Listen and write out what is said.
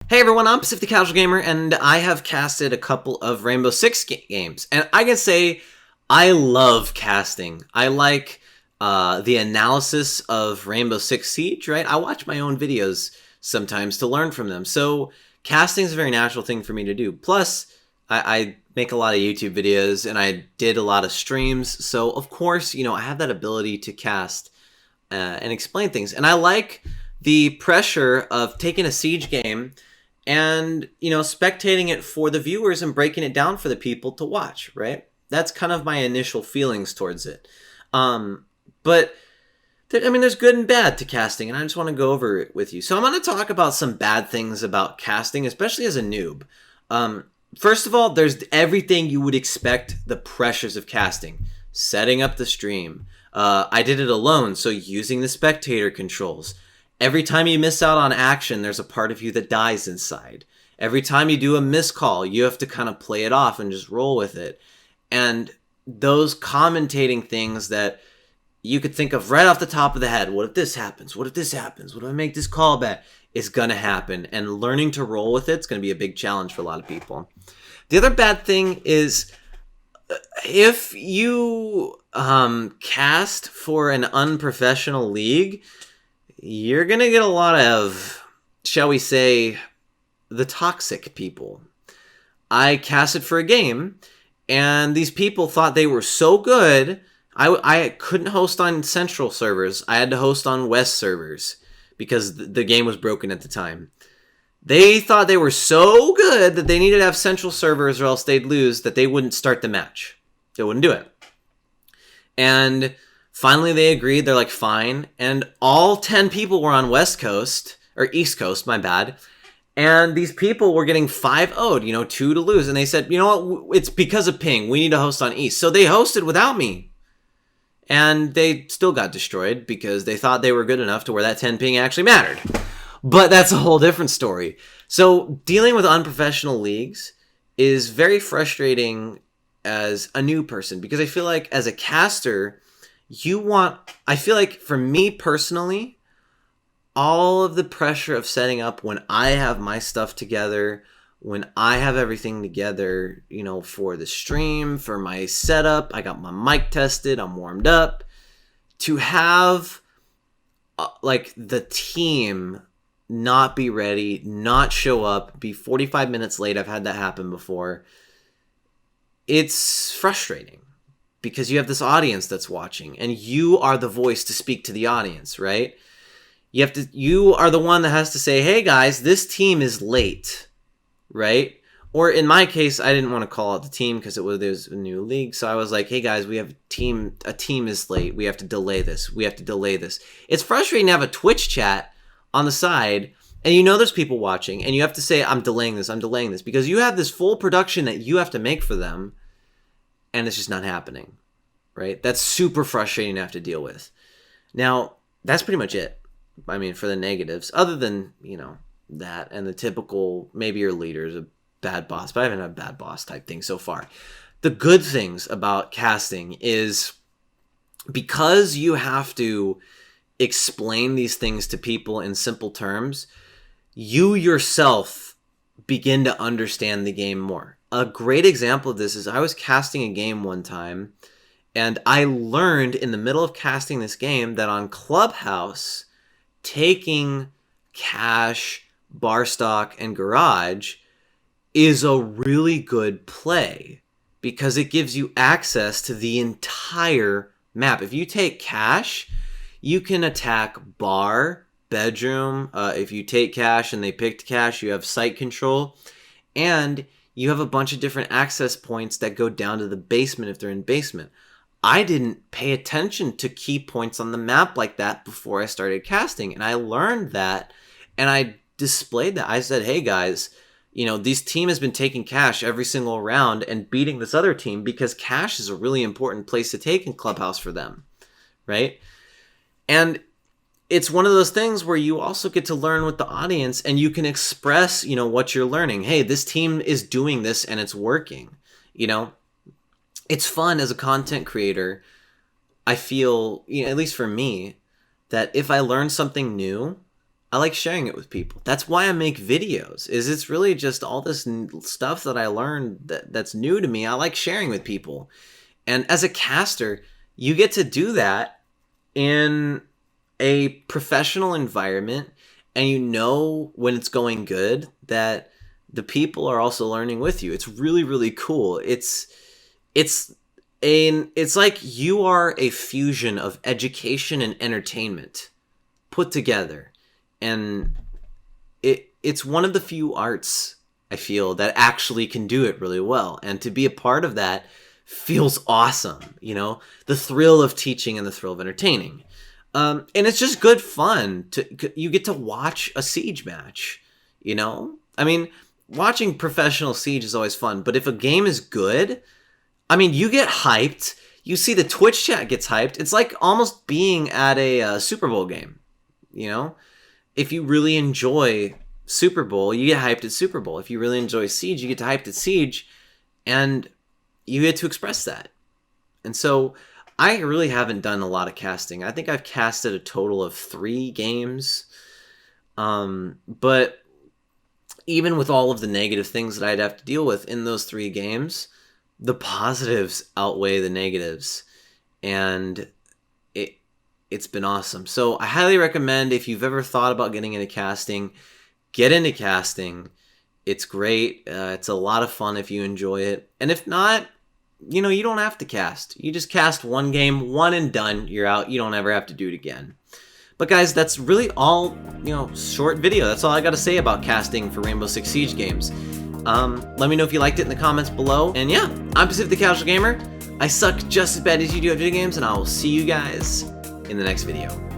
Hey everyone, I'm Pacific the Casual Gamer, and I have casted a couple of Rainbow Six games, and I can say I love casting. I like the analysis of Rainbow Six Siege, right? I watch my own videos sometimes to learn from them, so casting is a very natural thing for me to do. Plus, I make a lot of YouTube videos, and I did a lot of streams, so of course, I have that ability to cast and explain things, and I like the pressure of taking a Siege game and spectating it for the viewers and breaking it down for the people to watch, right? That's kind of my initial feelings towards it. But there's good and bad to casting, and I just want to go over it with you. So I'm going to talk about some bad things about casting, especially as a noob. First of all, there's everything you would expect, the pressures of casting. Setting up the stream. I did it alone, so using the spectator controls. Every time you miss out on action, there's a part of you that dies inside. Every time you do a miscall, you have to kind of play it off and just roll with it. And those commentating things that you could think of right off the top of the head, what if this happens? What if this happens? What if I make this call back? Is going to happen. And learning to roll with it's going to be a big challenge for a lot of people. The other bad thing is if you cast for an unprofessional league, you're going to get a lot of, shall we say, the toxic people. I casted for a game, and these people thought they were so good, I couldn't host on Central servers. I had to host on West servers, because the game was broken at the time. They thought they were so good that they needed to have Central servers or else they'd lose, that they wouldn't start the match. They wouldn't do it. And finally, they agreed. They're like, fine. And all 10 people were on West Coast, or East Coast, my bad. And these people were getting 5-0'd, 2 to lose. And they said, you know what? It's because of ping. We need to host on East. So they hosted without me. And they still got destroyed because they thought they were good enough to where that 10 ping actually mattered. But that's a whole different story. So dealing with unprofessional leagues is very frustrating as a new person. Because I feel like as a caster, I feel like for me personally, all of the pressure of setting up when I have my stuff together, when I have everything together, for the stream, for my setup, I got my mic tested, I'm warmed up, to have the team not be ready, not show up, be 45 minutes late. I've had that happen before. It's frustrating. Because you have this audience that's watching, and you are the voice to speak to the audience, right? You are the one that has to say, hey guys, this team is late, right? Or in my case, I didn't want to call out the team because there's a new league. So I was like, hey guys, we have a team is late. We have to delay this. It's frustrating to have a Twitch chat on the side, and there's people watching, and you have to say, I'm delaying this, because you have this full production that you have to make for them. And it's just not happening, right? That's super frustrating to have to deal with. Now, that's pretty much it. For the negatives, other than, that and the typical, maybe your leader's a bad boss, but I haven't had a bad boss type thing so far. The good things about casting is because you have to explain these things to people in simple terms, you yourself begin to understand the game more. A great example of this is I was casting a game one time, and I learned in the middle of casting this game that on Clubhouse, taking cash, bar stock, and garage is a really good play because it gives you access to the entire map. If you take cash, you can attack bar, bedroom. If you take cash and they picked cash, you have site control, and you have a bunch of different access points that go down to the basement if they're in basement. I didn't pay attention to key points on the map like that before I started casting, and I learned that, and I displayed that. I said, hey guys, this team has been taking cash every single round and beating this other team because cash is a really important place to take in Clubhouse for them, right? And it's one of those things where you also get to learn with the audience, and you can express, what you're learning. Hey, this team is doing this and it's working. It's fun as a content creator. I feel, at least for me, that if I learn something new, I like sharing it with people. That's why I make videos. It's really just all this stuff that I learned that's new to me. I like sharing with people. And as a caster, you get to do that in a professional environment, and you know when it's going good that the people are also learning with you. It's really, really cool. It's like you are a fusion of education and entertainment put together. And it's one of the few arts, I feel, that actually can do it really well. And to be a part of that feels awesome, you know? The thrill of teaching and the thrill of entertaining. And it's just good fun. You get to watch a Siege match, you know? I mean, watching professional Siege is always fun, but if a game is good, I mean, you get hyped. You see the Twitch chat gets hyped. It's like almost being at a Super Bowl game, you know? If you really enjoy Super Bowl, you get hyped at Super Bowl. If you really enjoy Siege, you get hyped at Siege, and you get to express that. And so I really haven't done a lot of casting. I think I've casted a total of 3 games. But even with all of the negative things that I'd have to deal with in those 3 games, the positives outweigh the negatives. And it's been awesome. So I highly recommend, if you've ever thought about getting into casting, get into casting. It's great. It's a lot of fun if you enjoy it. And if not, you know, you don't have to cast. You just cast one game, one and done. You're out. You don't ever have to do it again. But guys, that's really all, you know, short video. That's all I got to say about casting for Rainbow Six Siege games. Let me know if you liked it in the comments below. And yeah, I'm Pacific the Casual Gamer. I suck just as bad as you do at video games, and I will see you guys in the next video.